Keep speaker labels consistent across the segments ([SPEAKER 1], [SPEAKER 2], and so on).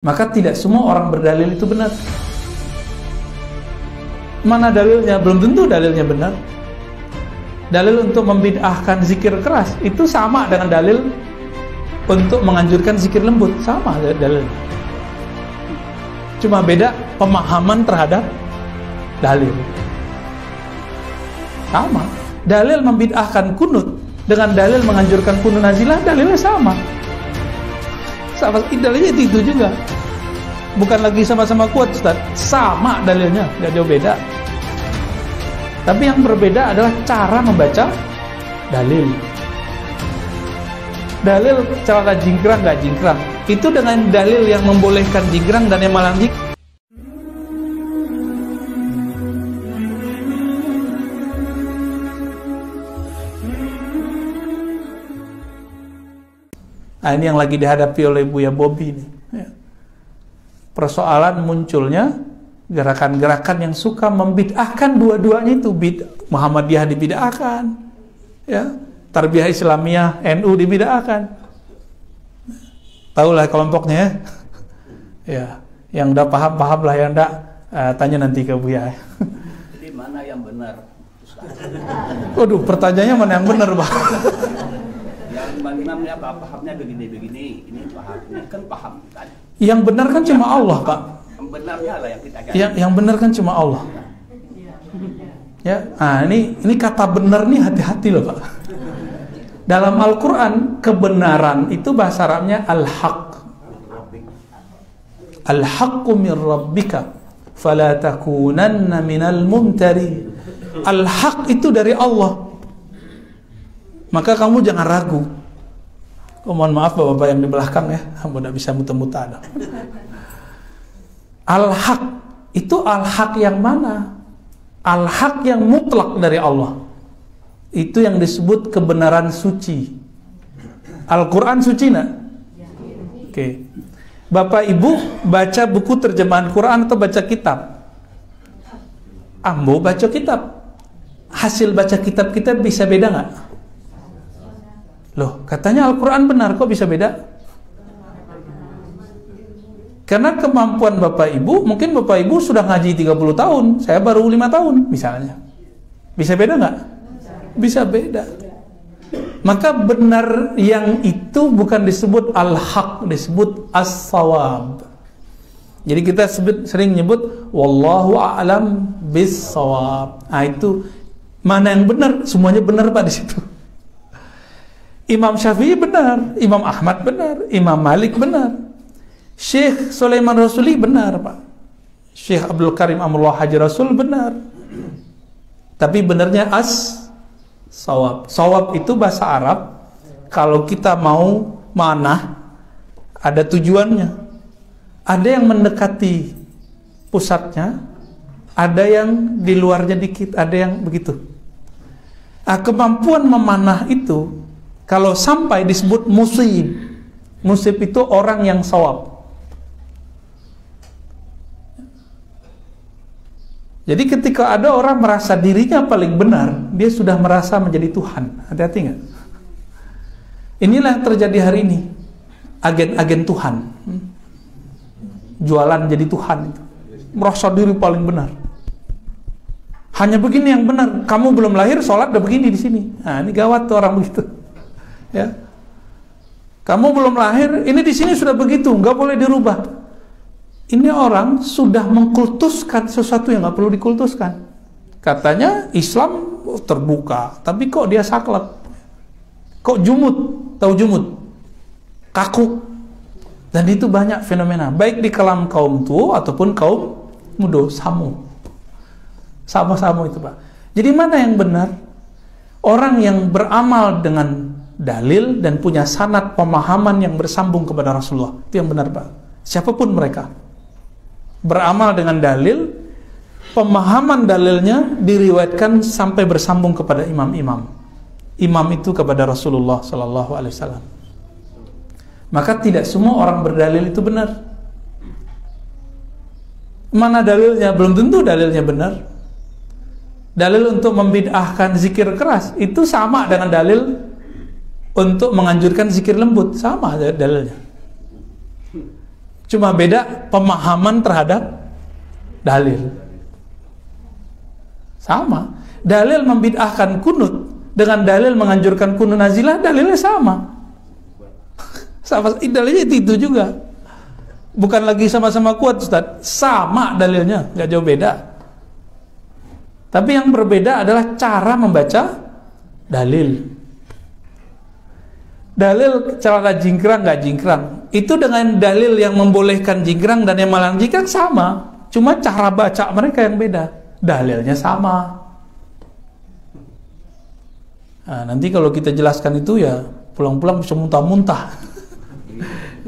[SPEAKER 1] Maka tidak semua orang berdalil itu benar. Mana dalilnya? Belum tentu dalilnya benar. Dalil untuk membid'ahkan zikir keras itu sama dengan dalil untuk menganjurkan zikir lembut, sama dalilnya. Cuma beda pemahaman terhadap dalil. Sama. Dalil membid'ahkan kunut dengan dalil menganjurkan kunut nazilah, dalilnya sama. Dalilnya itu juga. Bukan lagi sama-sama kuat, Ustaz. Sama dalilnya, tidak jauh beda. Tapi yang berbeda adalah cara membaca dalil. Dalil celaka jingkrang nggak jingkrang, itu dengan dalil yang membolehkan jingkrang dan yang malang jingkrang. Nah, ini yang lagi dihadapi oleh Buya Bobi ini. Persoalan munculnya gerakan-gerakan yang suka membid'ahkan dua-duanya itu. Muhammadiyah dibid'ahkan, ya, Tarbiyah Islamiyah NU dibid'ahkan. Tahulah kelompoknya, ya. Yang udah paham lah, yang enggak tanya nanti ke Buya.
[SPEAKER 2] Jadi mana yang benar, Ustaz?
[SPEAKER 1] Waduh, pertanyaannya mana yang benar, Pak?
[SPEAKER 2] Yang imamnya pahamnya begini-begini, ini pahamnya kan paham kan?
[SPEAKER 1] Yang benar kan cuma Allah, Pak.
[SPEAKER 2] Yang benarnya lah yang kita ganti.
[SPEAKER 1] Yang benar kan cuma Allah. Ya, nah ini kata benar nih hati-hati loh, Pak. Dalam Al-Quran kebenaran itu bahasa Arabnya al-haq. Al-haqqu min rabbika fala takunanna minal mumtari. Al-haq itu dari Allah. Maka kamu jangan ragu. Oh, mohon maaf bapak-bapak yang di belakang ya, kamu tidak bisa muter-muter. Al-haq itu al-haq yang mana? Al-haq yang mutlak dari Allah. Itu yang disebut kebenaran suci. Al-Quran suci nak? Oke. Bapak ibu baca buku terjemahan Quran atau baca kitab? Ambo baca kitab. Hasil baca kitab kita bisa beda nggak? Loh, katanya Al-Quran benar, kok bisa beda? Karena kemampuan Bapak Ibu, mungkin Bapak Ibu sudah ngaji 30 tahun, saya baru 5 tahun misalnya. Bisa beda nggak? Bisa beda. Maka benar yang itu bukan disebut al-haq, disebut as-sawab. Jadi kita sering nyebut wallahu a'lam bis-sawab. Nah itu mana yang benar? Semuanya benar Pak di situ. Imam Syafi'i benar, Imam Ahmad benar, Imam Malik benar, Syekh Sulaiman Rasuli benar Pak, Syekh Abdul Karim Amrullah Haji Rasul benar. Tapi benarnya as-sawab. Sawab itu bahasa Arab. Kalau kita mau manah, ada tujuannya. Ada yang mendekati pusatnya, ada yang di luarnya dikit, ada yang begitu. Nah, kemampuan memanah itu kalau sampai disebut musib. Musib itu orang yang sawab. Jadi ketika ada orang merasa dirinya paling benar, dia sudah merasa menjadi Tuhan. Hati-hati nggak? Inilah yang terjadi hari ini. Agen-agen Tuhan. Jualan jadi Tuhan itu. Merasa diri paling benar. Hanya begini yang benar. Kamu belum lahir, sholat udah begini di sini. Nah, ini gawat tuh orang begitu. Ya, kamu belum lahir, ini di sini sudah begitu, nggak boleh dirubah. Ini orang sudah mengkultuskan sesuatu yang nggak perlu dikultuskan. Katanya Islam terbuka, tapi kok dia saklek, kok jumud, tahu jumud, kaku, dan itu banyak fenomena, baik di kalangan kaum tua ataupun kaum muda, sama-sama itu Pak. Jadi mana yang benar? Orang yang beramal dengan dalil dan punya sanad pemahaman yang bersambung kepada Rasulullah, itu yang benar Pak. Siapapun mereka beramal dengan dalil, pemahaman dalilnya diriwayatkan sampai bersambung kepada imam-imam. Imam itu kepada Rasulullah Sallallahu Alaihi Wasallam. Maka tidak semua orang berdalil itu benar. Mana dalilnya? Belum tentu dalilnya benar. Dalil untuk membid'ahkan zikir keras itu sama dengan dalil untuk menganjurkan zikir lembut, sama dalilnya. Cuma beda pemahaman terhadap dalil. Sama. Dalil membid'ahkan kunut dengan dalil menganjurkan kunut nazilah, dalilnya sama. Sama, dalilnya itu juga. Bukan lagi sama-sama kuat, Ustaz. Sama dalilnya, nggak jauh beda. Tapi yang berbeda adalah cara membaca dalil. Dalil cara jingkrang nggak jingkrang, itu dengan dalil yang membolehkan jingkrang dan yang melarang jingkrang sama. Cuma cara baca mereka yang beda. Dalilnya sama. Nah, nanti kalau kita jelaskan itu ya pulang-pulang bisa muntah-muntah.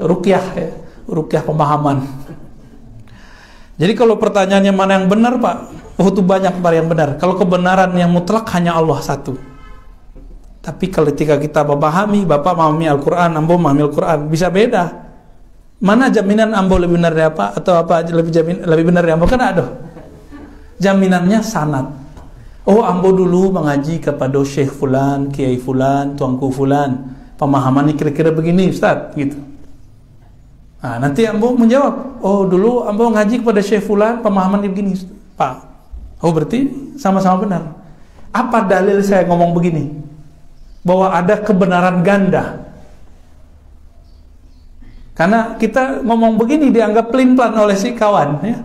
[SPEAKER 1] Ruqyah ya, ruqyah pemahaman. Jadi kalau pertanyaannya mana yang benar, Pak? Oh, itu banyak Pak yang benar. Kalau kebenaran yang mutlak hanya Allah satu. Tapi ketika kita memahami, Bapak memahami Al-Quran, Ambo memahami Al-Quran, bisa beda. Mana jaminan Ambo lebih benar dari apa? Atau apa lebih benar dari Ambo? Kan ada. Jaminannya sanad. Oh, Ambo dulu mengaji kepada Syekh Fulan, Kiai Fulan, Tuanku Fulan. Pemahamannya kira-kira begini, Ustaz, gitu. Nah, nanti Ambo menjawab, oh dulu Ambo ngaji kepada Syekh Fulan, pemahamannya begini, Pak. Oh, berarti sama-sama benar. Apa dalil saya ngomong begini? Bahwa ada kebenaran ganda. Karena kita ngomong begini dianggap pelin-pelan oleh si kawan, ya.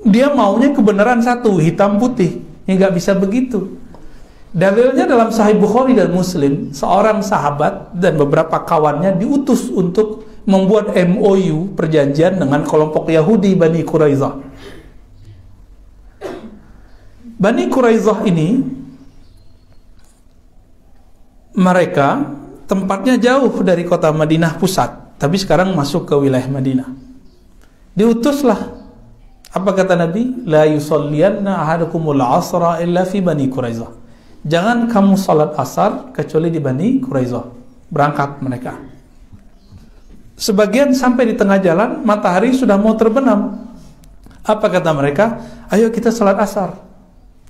[SPEAKER 1] Dia maunya kebenaran satu, hitam putih. Ya nggak bisa begitu. Dalilnya dalam Sahih Bukhari dan Muslim, seorang sahabat dan beberapa kawannya diutus untuk membuat MOU, perjanjian dengan kelompok Yahudi Bani Quraizah. Bani Quraizah ini mereka tempatnya jauh dari kota Madinah pusat, tapi sekarang masuk ke wilayah Madinah. Diutuslah. Apa kata Nabi? La yusalliyanna ahadukumul asra illa fi Bani Quraizah. Jangan kamu salat asar kecuali di Bani Quraizah. Berangkat mereka. Sebagian sampai di tengah jalan, matahari sudah mau terbenam. Apa kata mereka? Ayo kita salat asar.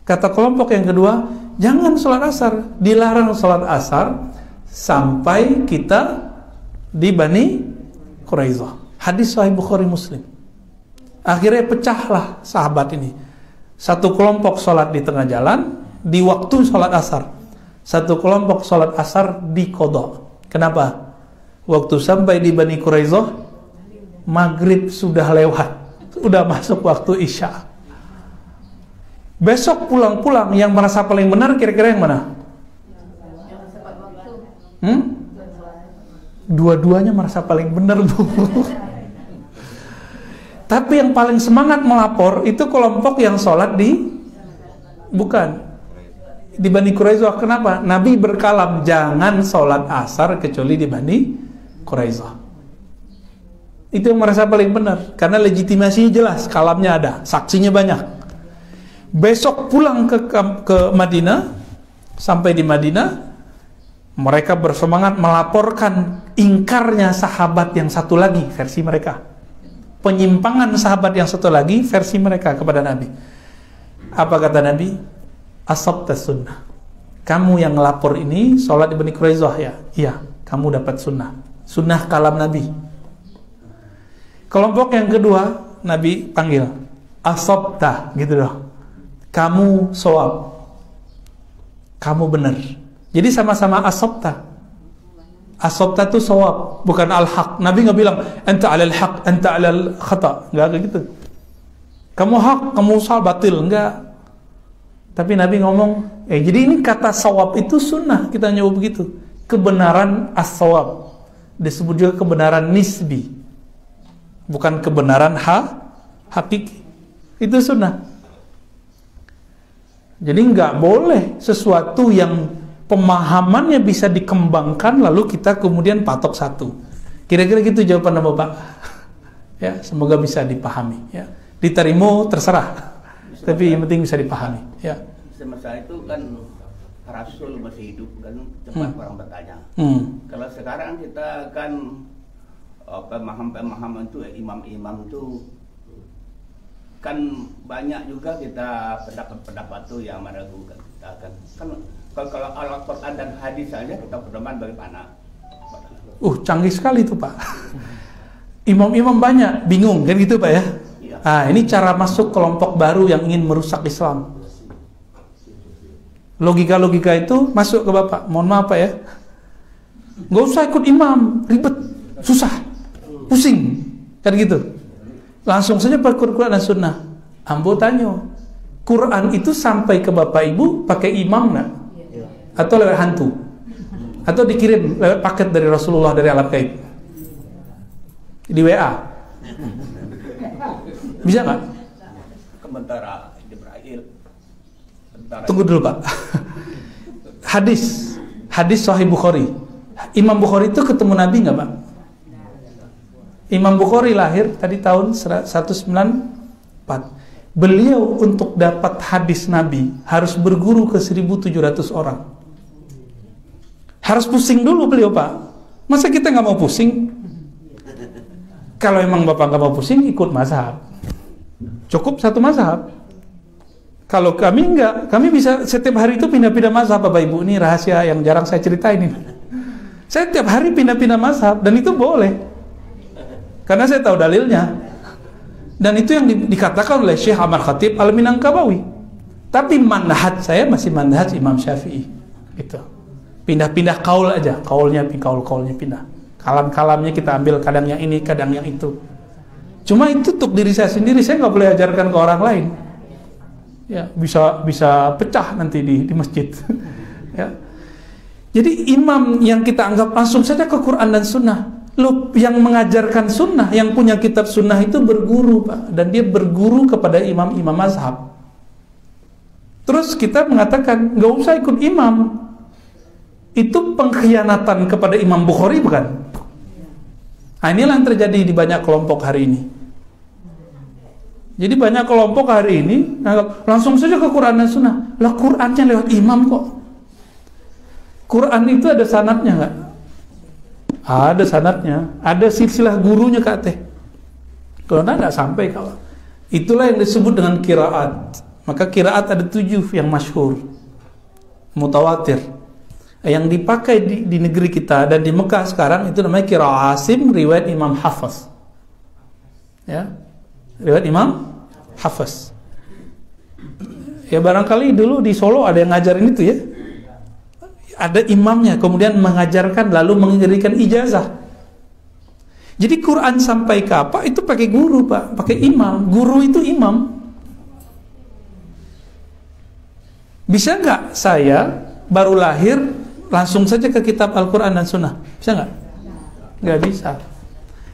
[SPEAKER 1] Kata kelompok yang kedua, jangan salat asar. Dilarang salat asar sampai kita di Bani Quraizah. Hadis Sahih Bukhari Muslim. Akhirnya pecahlah sahabat ini. Satu kelompok sholat di tengah jalan di waktu sholat asar. Satu kelompok sholat asar di qadha. Kenapa? Waktu sampai di Bani Quraizah, maghrib sudah lewat, sudah masuk waktu isya. Besok pulang-pulang yang merasa paling benar kira-kira yang mana? Dua-duanya merasa paling benar, Bu. Tapi yang paling semangat melapor itu kelompok yang sholat bukan di Bani Quraizah. Kenapa? Nabi berkalam jangan sholat asar kecuali di Bani Quraizah. Itu yang merasa paling benar karena legitimasinya jelas, kalamnya ada, saksinya banyak. Besok pulang ke Madinah, sampai di Madinah mereka bersemangat melaporkan ingkarnya sahabat yang satu lagi, versi mereka. Penyimpangan sahabat yang satu lagi, versi mereka kepada Nabi. Apa kata Nabi? Asabta sunnah. Kamu yang ngelapor ini sholat di Bani Quraizah ya? Iya, kamu dapat sunnah. Sunnah kalam Nabi. Kelompok yang kedua, Nabi panggil asabta, gitu loh. Kamu shawab. Kamu benar. Jadi sama-sama asabta. Asabta itu shawab, bukan al-haq. Nabi nggak bilang anta alal haq, anta alal khata, nggak kayak gitu. Kamu hak, kamu salah, batil, enggak. Tapi Nabi ngomong, jadi ini kata shawab itu sunnah, kita nyebut begitu. Kebenaran as-shawab disebut juga kebenaran nisbi, bukan kebenaran hakiki. Itu sunnah. Jadi nggak boleh sesuatu yang pemahamannya bisa dikembangkan lalu kita kemudian patok satu. Kira-kira gitu jawaban Bapak. Ya, semoga bisa dipahami. Ya, diterima terserah. Tapi yang penting bisa dipahami. Ya.
[SPEAKER 2] Semasa itu kan Rasul masih hidup kan cepat orang bertanya. Kalau sekarang kita kan pemahaman itu imam-imam itu kan banyak juga kita pendapat-pendapat tuh yang meragukan kita kan. Kalau Al-Quran dan hadis saja kita pedoman bagaimana?
[SPEAKER 1] Canggih sekali itu Pak. Imam-imam banyak, bingung kan gitu Pak ya?
[SPEAKER 2] Iya.
[SPEAKER 1] Ah, ini cara masuk kelompok baru yang ingin merusak Islam. Logika-logika itu masuk ke Bapak. Mohon maaf Pak ya. Gak usah ikut imam, ribet, susah, pusing, kan gitu. Langsung saja pakai Quran dan Sunnah. Ambo tanya, Quran itu sampai ke Bapak Ibu pakai imam nggak? Atau lewat hantu? Atau dikirim lewat paket dari Rasulullah dari alam gaib? Di WA? Bisa nggak?
[SPEAKER 2] Sementara Jibril.
[SPEAKER 1] Tunggu dulu Pak. Hadis Sahih Bukhari. Imam Bukhari itu ketemu Nabi nggak Pak? Imam Bukhari lahir tadi tahun 194. Beliau untuk dapat hadis Nabi harus berguru ke 1.700 orang. Harus pusing dulu beliau Pak. Masa kita nggak mau pusing? Kalau emang Bapak nggak mau pusing, ikut mazhab. Cukup satu mazhab. Kalau kami enggak, kami bisa setiap hari itu pindah-pindah mazhab Bapak Ibu. Ini rahasia yang jarang saya ceritain ini. Saya tiap hari pindah-pindah mazhab dan itu boleh. Karena saya tahu dalilnya. Dan itu yang dikatakan oleh Syekh Ahmad Khatib Al-Minangkabawi. Tapi manhaj saya masih manhaj Imam Syafi'i. Gitu. Pindah-pindah kaul aja, kaulnya pindah. Kalam-kalamnya kita ambil, kadang yang ini, kadang yang itu. Cuma itu untuk diri saya sendiri, saya nggak boleh ajarkan ke orang lain. Ya, bisa pecah nanti di masjid. Ya. Jadi imam yang kita anggap langsung saja ke Quran dan Sunnah. Loh, yang mengajarkan Sunnah, yang punya kitab Sunnah itu berguru Pak, dan dia berguru kepada imam-imam mazhab. Terus kita mengatakan nggak usah ikut imam. Itu pengkhianatan kepada Imam Bukhari bukan? Nah, inilah yang terjadi di banyak kelompok hari ini. Jadi banyak kelompok hari ini anggap langsung saja ke Quran dan Sunnah. Lah Qurannya lewat imam kok. Quran itu ada sanadnya nggak? Ada sanadnya. Ada silsilah gurunya Kak Teh. Kalau nggak sampai kalau. Itulah yang disebut dengan qiraat. Maka qiraat ada 7 yang masyhur, mutawatir. Yang dipakai di negeri kita dan di Mekah sekarang itu namanya qiraat Asim riwayat Imam Hafaz. Ya. Riwayat Imam Hafaz. Ya barangkali dulu di Solo ada yang ngajarin itu ya. Ada imamnya kemudian mengajarkan lalu memberikan ijazah. Jadi Quran sampai ke apa itu pakai guru Pak, pakai imam. Guru itu imam. Bisa nggak saya baru lahir langsung saja ke kitab Al-Quran dan Sunnah? Bisa nggak? Nggak bisa.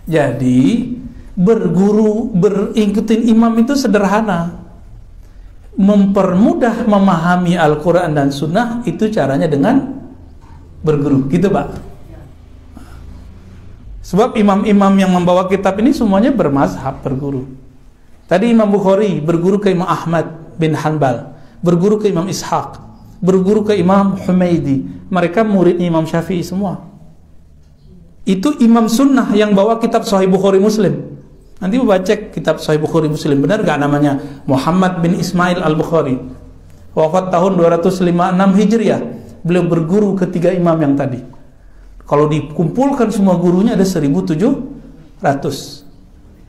[SPEAKER 1] Jadi berguru, berikutin imam itu sederhana. Mempermudah memahami Al-Quran dan Sunnah itu caranya dengan berguru, gitu Pak. Sebab imam-imam yang membawa kitab ini semuanya bermazhab, berguru. Tadi Imam Bukhari berguru ke Imam Ahmad bin Hanbal, berguru ke Imam Ishaq, berguru ke Imam Humaidi. Mereka murid Imam Syafi'i semua. Itu imam sunnah yang bawa kitab Sahih Bukhari Muslim. Nanti baca cek kitab Sahih Bukhari Muslim, benar gak namanya Muhammad bin Ismail Al-Bukhari, wafat tahun 256 Hijriah. Beliau berguru ketiga imam yang tadi. Kalau dikumpulkan semua gurunya ada 1.700.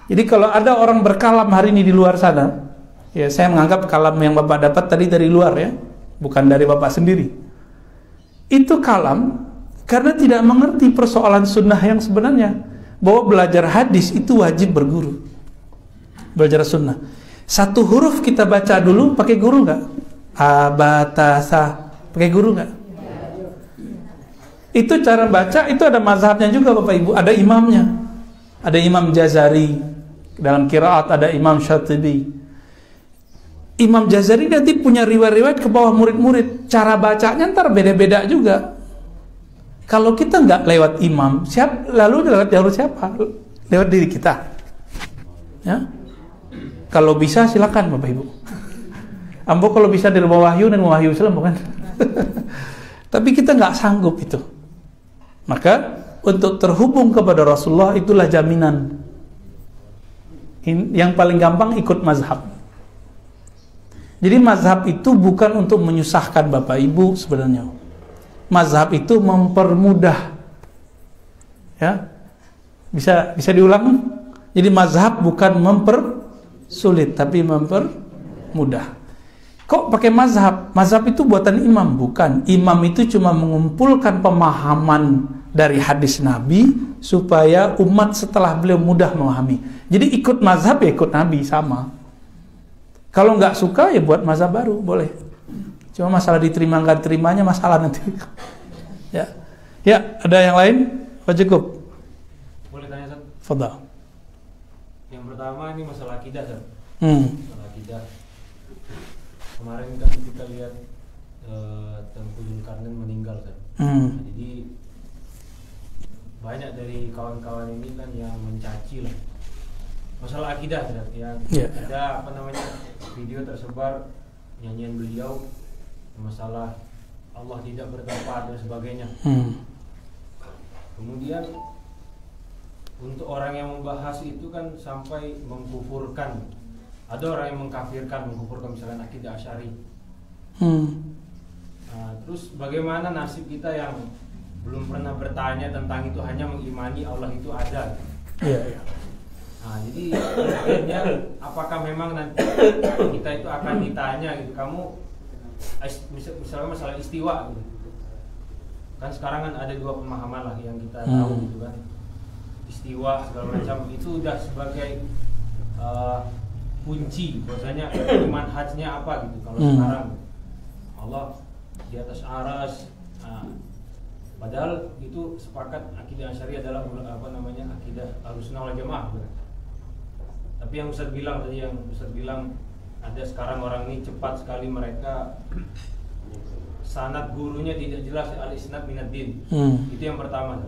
[SPEAKER 1] Jadi kalau ada orang berkalam hari ini di luar sana, ya saya menganggap kalam yang Bapak dapat tadi dari luar ya, bukan dari Bapak sendiri. Itu kalam karena tidak mengerti persoalan sunnah yang sebenarnya, bahwa belajar hadis itu wajib berguru. Belajar sunnah. Satu huruf kita baca dulu pakai guru nggak? Abatasa pakai guru nggak? Itu cara baca, itu ada mazhabnya juga Bapak Ibu, ada imamnya. Ada Imam Jazari, dalam qiraat ada Imam Syatibi. Imam Jazari nanti punya riwayat-riwayat ke bawah murid-murid. Cara bacanya ntar beda-beda juga. Kalau kita nggak lewat imam, lalu lewat jalur siapa? Lewat diri kita. Ya. Kalau bisa silakan Bapak Ibu. Ambo kalau bisa di rumah wahyu dan wahyu Islam bukan? Tapi kita nggak sanggup itu. Maka untuk terhubung kepada Rasulullah itulah jaminan. Yang paling gampang ikut mazhab. Jadi mazhab itu bukan untuk menyusahkan Bapak Ibu sebenarnya. Mazhab itu mempermudah. Ya. Bisa diulang? Jadi mazhab bukan mempersulit, tapi mempermudah. Kok pakai mazhab? Mazhab itu buatan imam, bukan. Imam itu cuma mengumpulkan pemahaman dari hadis Nabi supaya umat setelah beliau mudah memahami. Jadi ikut mazhab ya ikut Nabi, sama. Kalau nggak suka ya buat mazhab baru, boleh. Cuma masalah diterima nggak terimanya masalah nanti. Ya, ada yang lain? Apa cukup?
[SPEAKER 3] Boleh tanya, Ustaz?
[SPEAKER 1] Fadhal.
[SPEAKER 3] Yang pertama ini masalah akidah, Ustaz. Masalah akidah. Kemarin kan kita lihat Tengku Zulkarnain meninggal, Ustaz. Jadi banyak dari kawan-kawan ini kan yang mencaci lah masalah akidah, Ustaz. Ada video tersebar nyanyian beliau masalah Allah tidak bertempat dan sebagainya. Kemudian untuk orang yang membahas itu kan sampai mengkufurkan. Ada orang yang mengkufurkan misalnya akidah Asy'ari. Nah, terus bagaimana nasib kita yang belum pernah bertanya tentang itu, hanya mengimani Allah itu ada?
[SPEAKER 1] Iya.
[SPEAKER 3] Nah, jadi akhirnya apakah memang nanti kita itu akan ditanya gitu, kamu misalnya masalah istiwa gitu. Kan sekarang kan ada dua pemahaman lah yang kita tahu gitu kan. Istiwa segala macam itu udah sebagai kunci bahwasanya manhajnya apa gitu. Kalau sekarang Allah di atas aras, padahal itu sepakat akidah Asy'ari adalah akidah Ahlussunnah wal Jamaah. Tapi yang Ustaz bilang tadi, ada sekarang orang ini cepat sekali mereka sanad gurunya tidak jelas, al-isnad minad din. Itu yang pertama.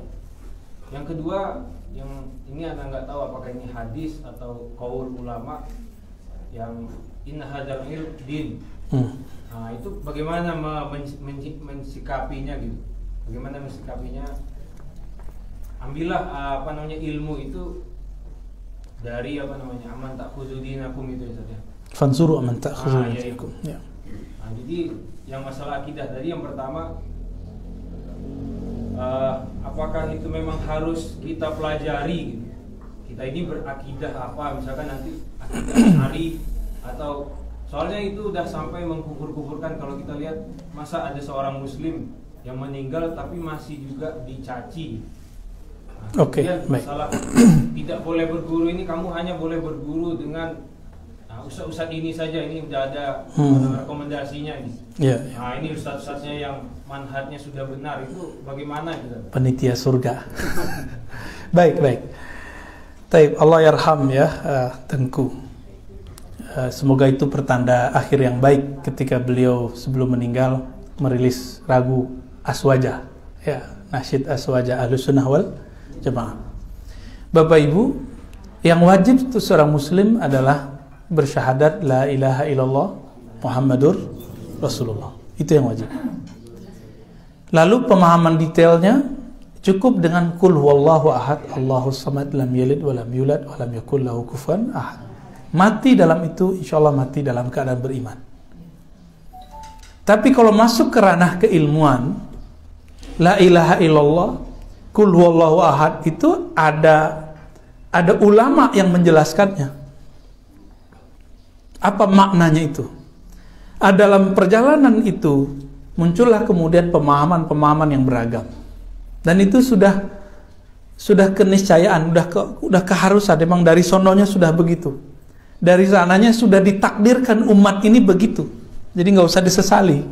[SPEAKER 3] Yang kedua, yang ini Anda nggak tahu apakah ini hadis atau qaul ulama yang inna hadzal ilm din. Nah, itu bagaimana mensikapinya gitu? Bagaimana mensikapinya? Ambillah ilmu itu dari aman ta'khudhu dinakum itu ya, Ustaz ya.
[SPEAKER 1] Fansuru aman ta'khudhu dinakum. Ya.
[SPEAKER 3] Nah, jadi yang masalah akidah tadi yang pertama, apakah itu memang harus kita pelajari gitu? Kita ini berakidah apa, misalkan nanti akidah Asy'ari atau soalnya itu udah sampai mengkufur-kufurkan. Kalau kita lihat, masa ada seorang muslim yang meninggal tapi masih juga dicaci. Nah, masalah tidak boleh berguru ini, kamu hanya boleh berguru dengan ustaz-ustaz ini saja, ini udah ada rekomendasinya ini. Nah, ini ustaz-ustaznya yang manhajnya sudah benar, itu bagaimana gitu?
[SPEAKER 1] Panitia surga. Baik. Taib, Allah yarham ya Tengku. Semoga itu pertanda akhir yang baik ketika beliau sebelum meninggal merilis lagu Aswaja, ya, nasyid Aswaja Ahlussunnah wal Jamaah. Bapak Ibu, yang wajib untuk seorang muslim adalah bersyahadat la ilaha illallah Muhammadur Rasulullah. Itu yang wajib. Lalu pemahaman detailnya cukup dengan kul huwallahu ahad, Allahus samad, lam yalid wa lam yulad wa lam yakul lahu kufuwan ahad. Mati dalam itu, insyaallah mati dalam keadaan beriman. Tapi kalau masuk ke ranah keilmuan, la ilaha illallah, kul huwallahu ahad, itu ada ulama yang menjelaskannya. Apa maknanya itu? Dalam perjalanan itu muncullah kemudian pemahaman-pemahaman yang beragam. Dan itu sudah keniscayaan, udah keharusan. Memang dari sononya sudah begitu. Dari sananya sudah ditakdirkan umat ini begitu. Jadi nggak usah disesali.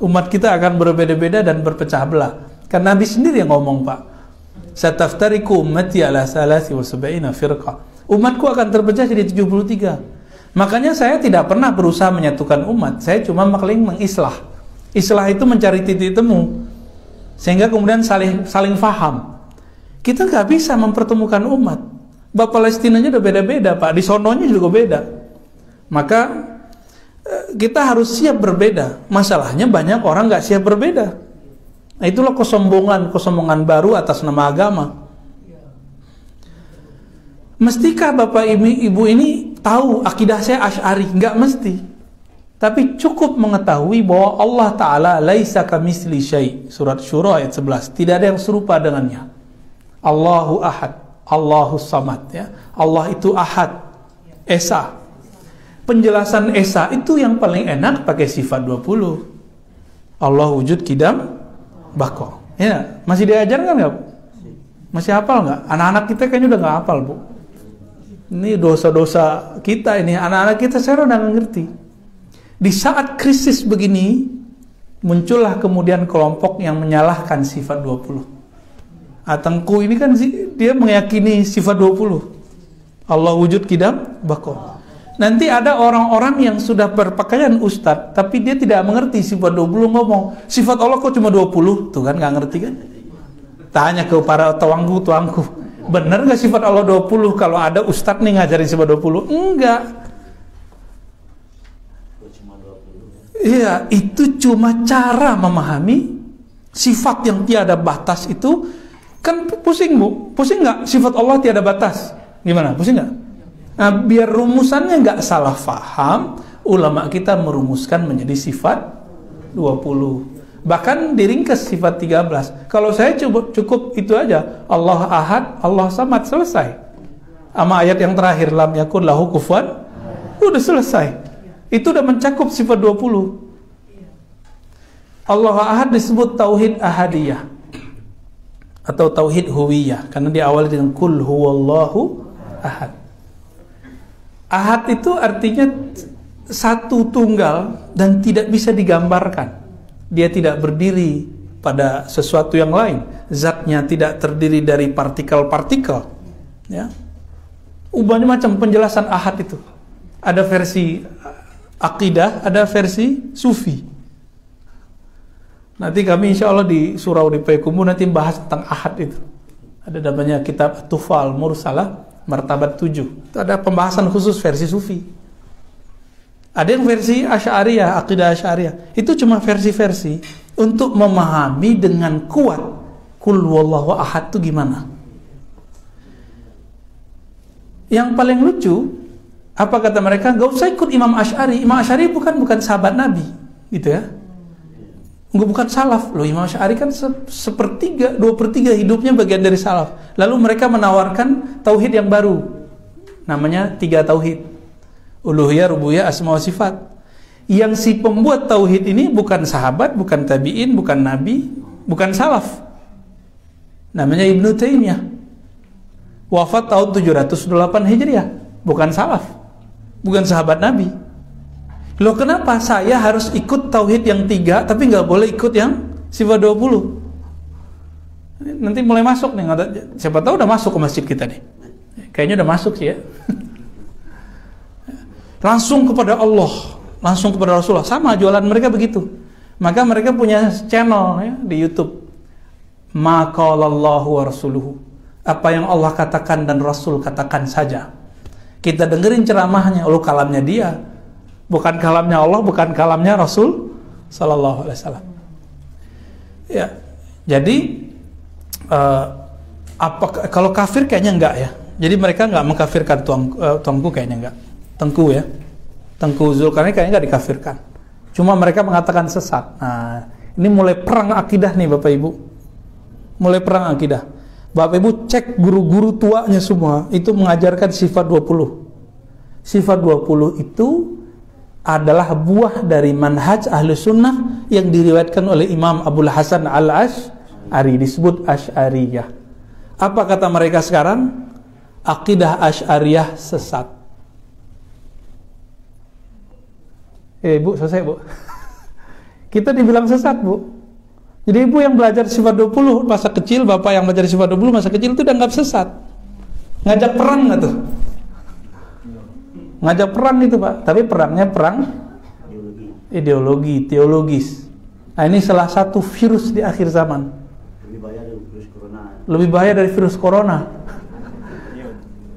[SPEAKER 1] Umat kita akan berbeda-beda dan berpecah belah. Karena Nabi sendiri yang ngomong, Pak. Sataftariku ummati ala salasi wa sab'ina firqah. Umatku akan terpecah jadi 73. Makanya saya tidak pernah berusaha menyatukan umat. Saya cuma mengislah. Islah itu mencari titik temu. Sehingga kemudian saling faham. Kita nggak bisa mempertemukan umat. Palestinanya udah beda-beda, Pak. Di sononya juga beda. Maka kita harus siap berbeda. Masalahnya banyak orang nggak siap berbeda. Nah, itulah kesombongan baru atas nama agama. Mestikah Bapak Ibu ini tahu akidah saya Asy'ari? Nggak mesti. Tapi cukup mengetahui bahwa Allah Ta'ala laisa kamitsli syai'. Surat Syura ayat 11. Tidak ada yang serupa dengannya. Allahu ahad, Allahus samad, ya. Allah itu Ahad, Esa. Penjelasan Esa itu yang paling enak pakai sifat 20. Allah wujud, kidam, bako. Ya, masih diajarkan nggak, Bu? Masih hafal nggak? Anak-anak kita kayaknya udah nggak hafal, Bu. Ini dosa-dosa kita ini. Anak-anak kita sekarang udah nggak ngerti. Di saat krisis begini, muncullah kemudian kelompok yang menyalahkan sifat 20. Tengku ini kan dia meyakini sifat 20. Allah wujud, kidam, bako. Nanti ada orang-orang yang sudah berpakaian ustadz, tapi dia tidak mengerti sifat 20, ngomong, sifat Allah kok cuma 20? Tuh kan, nggak ngerti kan? Tanya ke para tuangku, bener nggak sifat Allah 20? Kalau ada ustadz nih ngajarin sifat 20? Enggak. Iya, itu cuma cara memahami sifat yang tiada batas itu. Kan pusing, Bu? Pusing nggak sifat Allah tiada batas? Gimana? Pusing nggak? Nah, biar rumusannya nggak salah faham, ulama kita merumuskan menjadi sifat 20. Bahkan diringkas sifat 13. Kalau saya cukup itu aja. Allah Ahad, Allah Samad, selesai. Sama ayat yang terakhir, lam yakun lahu kufuwan, udah selesai. Itu udah mencakup sifat 20. Allah Ahad disebut tauhid ahadiyah atau tauhid huwiyah karena diawali dengan kul huwallahu ahad. Ahad itu artinya satu tunggal dan tidak bisa digambarkan. Dia tidak berdiri pada sesuatu yang lain. Zatnya tidak terdiri dari partikel-partikel. Ya. Banyak macam penjelasan ahad itu. Ada versi akidah, ada versi sufi. Nanti kami insya Allah di surau di Payakumbuh nanti bahas tentang ahad itu. Ada namanya kitab Tufal Mursalah Martabat 7. Itu ada pembahasan khusus versi sufi. Ada yang versi Asy'ariyah, akidah Asy'ariyah. Itu cuma versi-versi untuk memahami dengan kuat kul wallahu ahad itu gimana. Yang paling lucu, apa kata mereka? Gak usah ikut Imam Asy'ari. Imam Asy'ari bukan sahabat Nabi, gitu ya. Bukan salaf. Loh, Imam Asy'ari kan sepertiga, 2/3 hidupnya bagian dari salaf. Lalu mereka menawarkan tauhid yang baru. Namanya 3 tauhid. Uluhiyah, rububiyah, asma wa sifat. Yang si pembuat tauhid ini bukan sahabat, bukan tabi'in, bukan nabi, bukan salaf. Namanya Ibnu Taimiyah. Wafat tahun 708 Hijriah. Bukan salaf. Bukan sahabat Nabi. Loh, kenapa saya harus ikut tauhid yang 3 tapi nggak boleh ikut yang sifat 20? Nanti mulai masuk nih, siapa tahu udah masuk ke masjid kita nih. Kayaknya udah masuk sih ya. Langsung kepada Allah, langsung kepada Rasulullah. Sama jualan mereka begitu. Maka mereka punya channel ya, di YouTube. Ma qalallahu wa rasuluhu. Apa yang Allah katakan dan Rasul katakan saja. Kita dengerin ceramahnya, kalamnya dia. Bukan kalamnya Allah, bukan kalamnya Rasul Sallallahu Alaihi Wasallam. Ya, jadi kalau kafir kayaknya enggak ya. Jadi mereka enggak mengkafirkan tuanku kayaknya enggak. Tengku ya, Tengku Zulkarnain kayaknya enggak dikafirkan. Cuma mereka mengatakan sesat. Nah, ini mulai perang akidah nih Bapak Ibu. Mulai perang akidah. Bapak Ibu cek guru-guru tuanya semua itu mengajarkan sifat 20. Sifat 20 itu adalah buah dari manhaj ahlu sunnah yang diriwayatkan oleh Imam Abul Hasan Al-Asy'ari, disebut Asy'ariyah. Apa kata mereka sekarang? Akidah Asy'ariyah sesat. Bu, selesai Bu. Kita dibilang sesat Bu. Jadi ibu yang belajar sifat 20 masa kecil, bapak yang belajar sifat 20 masa kecil itu dianggap sesat. Ngajak perang nggak tuh? Ngajak perang itu Pak, tapi perangnya perang ideologi, teologis. Nah, ini salah satu virus di akhir zaman. Lebih bahaya dari virus corona. Lebih bahaya dari virus corona.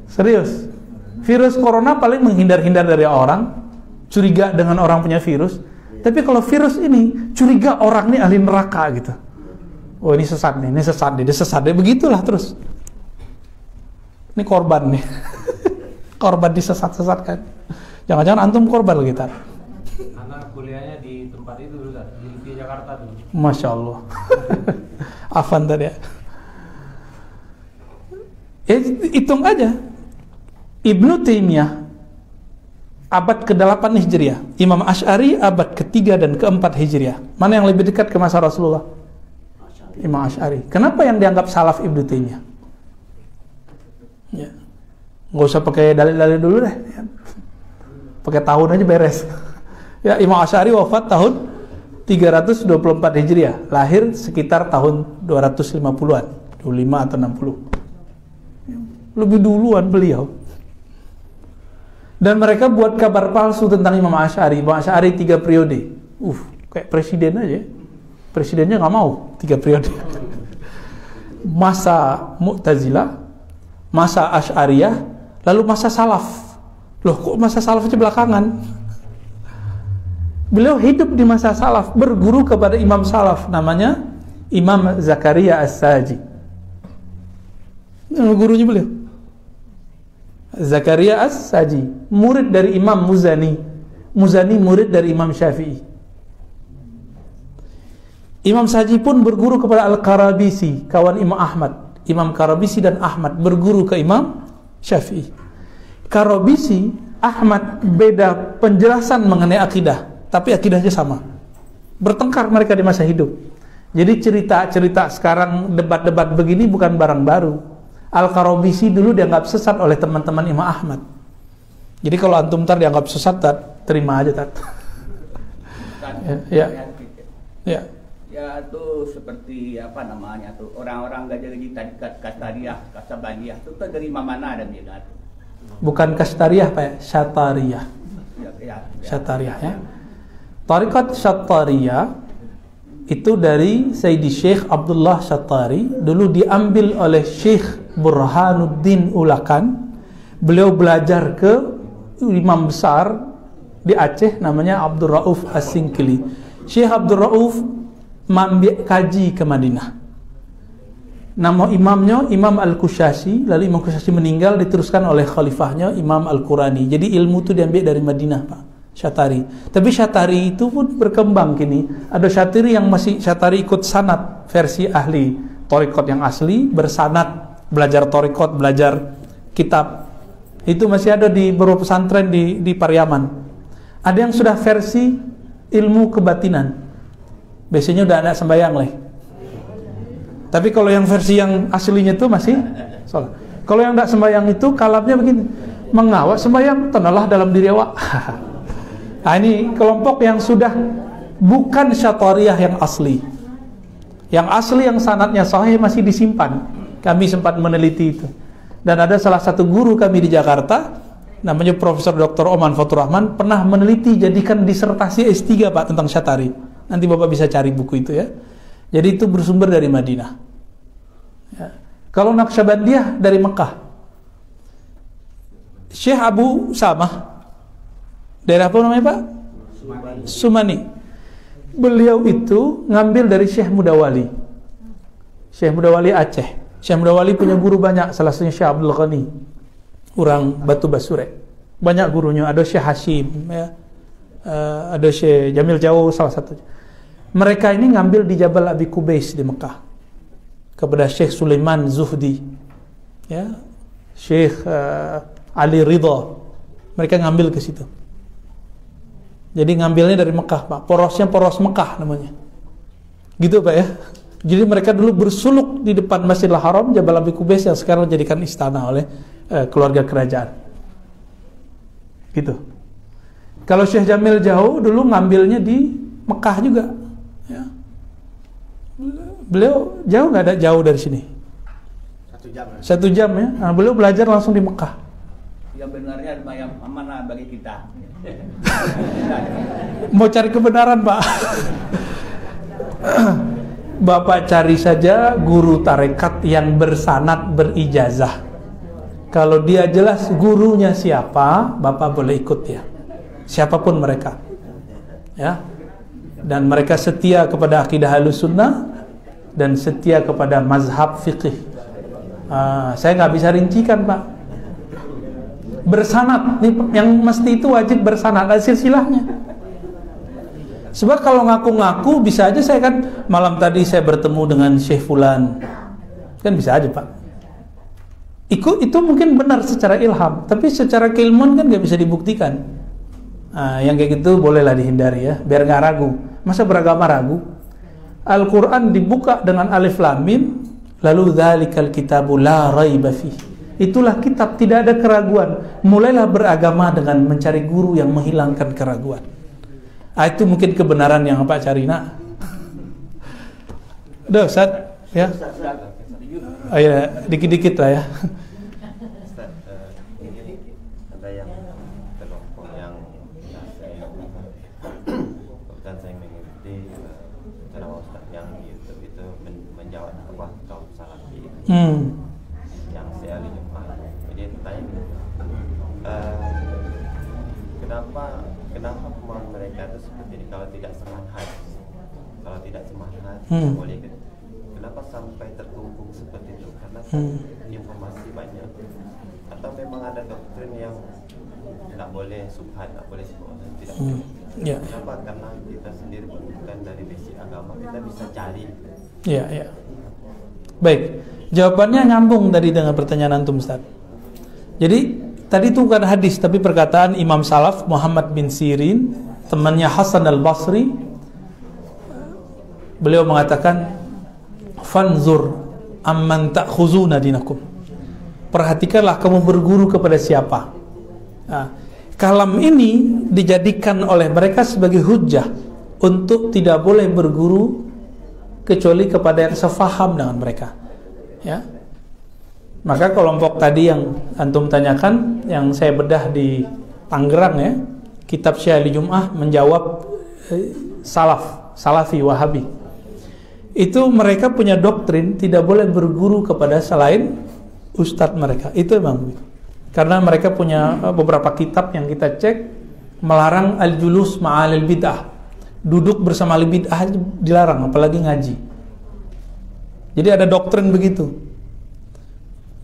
[SPEAKER 1] Serius. Virus corona paling menghindar-hindar dari orang, curiga dengan orang punya virus. Tapi kalau virus ini curiga orang ini ahli neraka gitu. Oh, ini sesat nih, ini sesat nih, dia sesat deh, begitulah terus. Ini korban nih. Korban disesat-sesatkan. Jangan-jangan antum korban lagi tar.
[SPEAKER 3] Anak kuliahnya di tempat itu dulu kan, di Jakarta dulu.
[SPEAKER 1] Masya Allah. Afan tadi ya. Hitung aja. Ibnu Taimiyah abad ke-8 Hijriah, Imam Asy'ari abad ke-3 dan ke-4 Hijriah. Mana yang lebih dekat ke masa Rasulullah? Imam Asy'ari. Kenapa yang dianggap salaf Ibnu Taimiyah? Ya. Nggak usah pakai dalil-dalil dulu deh. Pakai tahun aja beres. Ya, Imam Asy'ari wafat tahun 324 Hijriah, lahir sekitar tahun 250-an, 25 atau 60. Lebih duluan beliau. Dan mereka buat kabar palsu tentang Imam Asy'ari. Imam Asy'ari 3 periode. Kayak presiden aja. Presidennya nggak mau 3 periode. Masa Mu'tazilah, masa Asy'ariyah, lalu masa Salaf. Loh, kok masa Salafnya belakangan? Beliau hidup di masa Salaf, berguru kepada Imam Salaf, namanya Imam Zakaria As-Saji. Gurunya beliau Zakaria As-Saji, murid dari Imam Muzani. Muzani murid dari Imam Syafi'i. Imam Saji pun berguru kepada Al-Karabisi, kawan Imam Ahmad. Imam Karabisi dan Ahmad berguru ke Imam Syafi'i. Karabisi, Ahmad beda penjelasan mengenai akidah, tapi akidahnya sama. Bertengkar mereka di masa hidup. Jadi cerita-cerita sekarang, debat-debat begini bukan barang baru. Al-Karabisi dulu dianggap sesat oleh teman-teman Imam Ahmad. Jadi kalau antum tar dianggap sesat, terima aja tat. Ya. Ya.
[SPEAKER 2] Ya itu seperti apa namanya tuh, orang-orang gaji tarikat Kastariyah, Kasabaniyah itu tuh dari mana ada dia tuh?
[SPEAKER 1] Bukan Kastariyah Pak ya, Syatariyah.
[SPEAKER 2] Ya.
[SPEAKER 1] Syatariyah ya. Tarikat Syatariyah itu dari Sayyidi Syekh Abdullah Syatari, dulu diambil oleh Syekh Burhanuddin Ulakan. Beliau belajar ke imam besar di Aceh namanya Abdul Rauf As-Singkili. Syekh Abdul Rauf mambil kaji ke Madinah. Nama imamnya Imam Al-Kushasi, lalu Imam Kushasi meninggal, diteruskan oleh khalifahnya Imam Al-Qurani. Jadi ilmu itu diambil dari Madinah Pak, Syatari. Tapi Syatari itu pun berkembang kini. Ada Syatari yang masih Syatari ikut sanad, versi ahli Thariqat yang asli, bersanad, belajar Thariqat, belajar kitab. Itu masih ada di beberapa pesantren di Pariaman. Ada yang sudah versi ilmu kebatinan. Biasanya udah anak sembahyang lah. Tapi kalau yang versi yang aslinya itu masih sholat. Kalau yang tidak sembahyang itu kalamnya begini, mengawak sembahyang tenalah dalam diri awak. Nah, ini kelompok yang sudah bukan Syatariyah yang asli. Yang asli yang sanadnya sahih masih disimpan. Kami sempat meneliti itu. Dan ada salah satu guru kami di Jakarta, namanya Profesor Dr. Oman Fatur Rahman, pernah meneliti, jadikan disertasi S3 Pak tentang Syatari. Nanti Bapak bisa cari buku itu ya. Jadi itu bersumber dari Madinah ya. Kalau Naqsyabandiyah dari Mekah. Syekh Abu Samah, daerah apa namanya Pak? Sumani. Beliau itu ngambil dari Syekh Mudawali. Syekh Mudawali Aceh. Syekh Mudawali punya guru banyak, salah satunya Syekh Abdul Ghani, orang Batu Basure. Banyak gurunya, ada Syekh Hashim ya. Ada Syekh Jamil Jawo salah satunya. Mereka ini ngambil di Jabal Abi Qubais di Mekah kepada Syekh Sulaiman Zuhdi ya, Syekh Ali Ridha. Mereka ngambil ke situ. Jadi ngambilnya dari Mekah Pak. Porosnya poros Mekah namanya. Gitu Pak ya. Jadi mereka dulu bersuluk di depan Masjidil Haram Jabal Abi Qubais yang sekarang dijadikan istana oleh keluarga kerajaan. Gitu. Kalau Syekh Jamil Jawo dulu ngambilnya di Mekah juga. Ya. Beliau jauh, nggak ada jauh dari sini. 1 jam ya. Nah, beliau belajar langsung di Mekah.
[SPEAKER 2] Yang benarnya yang mana bagi kita?
[SPEAKER 1] Mau cari kebenaran Pak? Bapak cari saja guru tarekat yang bersanad, berijazah. Kalau dia jelas gurunya siapa, Bapak boleh ikut ya. Siapapun mereka. Ya. Dan mereka setia kepada akidah Ahlussunnah dan setia kepada mazhab fikih. Saya nggak bisa rincikan Pak. Bersanad, yang mesti itu wajib bersanad, ada silsilahnya. Sebab kalau ngaku-ngaku bisa aja saya kan malam tadi saya bertemu dengan Syekh Fulan, kan bisa aja Pak. itu mungkin benar secara ilham, tapi secara keilmuan kan nggak bisa dibuktikan. Nah, yang kayak gitu bolehlah dihindari ya, biar nggak ragu. Masa beragama ragu? Al-Quran dibuka dengan alif lam mim, lalu dzalikal kitabu la raiba fih. Itulah kitab, tidak ada keraguan. Mulailah beragama dengan mencari guru yang menghilangkan keraguan. Itu mungkin kebenaran yang Pak cari, nak. Udah Ustaz, ya. Oh ya, dikit-dikit lah ya.
[SPEAKER 4] Ustaz, ini ada yang kelompok yang saya kebetulan saya mengikuti ceramah Ustaz yang di YouTube itu menjawab apa kaum salafi yang saya lihat. Jadi tanya kenapa pemahaman mereka itu seperti ini, kalau tidak semangat boleh kan? Kenapa sampai terkungkung seperti itu? Karena informasi banyak, atau memang ada doktrin yang tidak boleh subhan, tidak boleh subhan, tidak boleh.
[SPEAKER 1] Ya.
[SPEAKER 4] Kenapa? Karena kita sendiri bukan dari basic agama, kita bisa cari.
[SPEAKER 1] Ya, ya. Baik, jawabannya nyambung tadi dengan pertanyaan antum, Ustaz. Jadi tadi itu bukan hadis, tapi perkataan Imam Salaf Muhammad bin Sirin, temannya Hasan al-Basri. Beliau mengatakan, fanzur amman ta'khuzuna dinakum. Perhatikanlah kamu berguru kepada siapa. Nah, kalam ini dijadikan oleh mereka sebagai hujjah untuk tidak boleh berguru kecuali kepada yang sefaham dengan mereka. Ya. Maka kelompok tadi yang antum tanyakan, yang saya bedah di Tangerang ya, kitab Syiah Jum'ah menjawab Salafi Wahabi. Itu mereka punya doktrin tidak boleh berguru kepada selain ustadz mereka. Itu memang karena mereka punya beberapa kitab yang kita cek melarang al-julus ma'alil bid'ah. Duduk bersama al bid'ah dilarang, apalagi ngaji. Jadi ada doktrin begitu.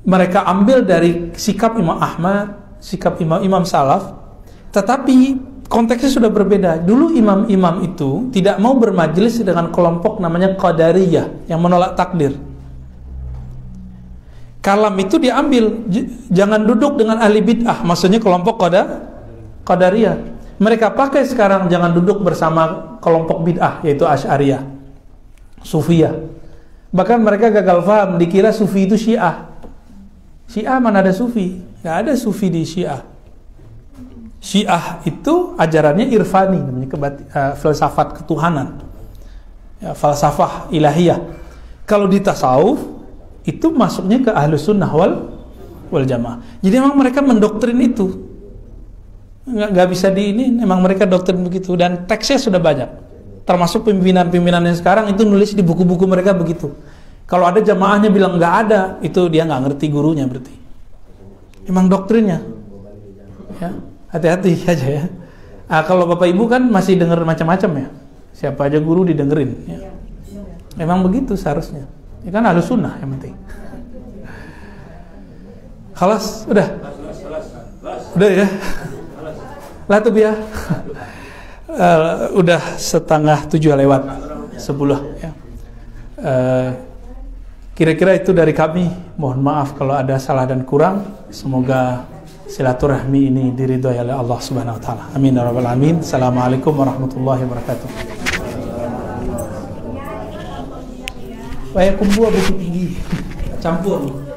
[SPEAKER 1] Mereka ambil dari sikap Imam Ahmad, sikap Imam Salaf, tetapi konteksnya sudah berbeda. Dulu imam-imam itu tidak mau bermajelis dengan kelompok namanya Qadariyah yang menolak takdir. Kalam itu diambil, jangan duduk dengan ahli bid'ah, maksudnya kelompok Qadariyah. Mereka pakai sekarang, jangan duduk bersama kelompok bid'ah, yaitu Asy'ariyah, Sufiyah. Bahkan mereka gagal paham, dikira Sufi itu Syiah. Syiah mana ada Sufi? Gak ada Sufi di Syiah. Syiah itu ajarannya irfani, namanya filsafat ketuhanan, ya, falsafah ilahiyah. Kalau di tasawuf itu masuknya ke ahlus sunnah wal jamaah. Jadi memang mereka mendoktrin itu, nggak bisa di ini. Memang mereka doktrin begitu, dan teksnya sudah banyak. Termasuk pimpinan-pimpinan yang sekarang itu nulis di buku-buku mereka begitu. Kalau ada jamaahnya bilang nggak ada, itu dia nggak ngerti gurunya berarti. Memang doktrinnya. Ya. Hati-hati aja ya. Kalau Bapak Ibu kan masih dengar macam-macam ya. Siapa aja guru didengerin ya. Memang begitu seharusnya. Ya kan ahlus sunnah yang penting. Khalas, udah. Udah ya. Lah tuh ya. Udah 6:30 lewat 10 ya. Kira-kira itu dari kami. Mohon maaf kalau ada salah dan kurang. Semoga silaturahmi ini diridhoi oleh Allah Subhanahu wa taala. Amin ya rabbal alamin. Assalamualaikum warahmatullahi wabarakatuh. Kayak kumpul Bukit Tinggi. Campur.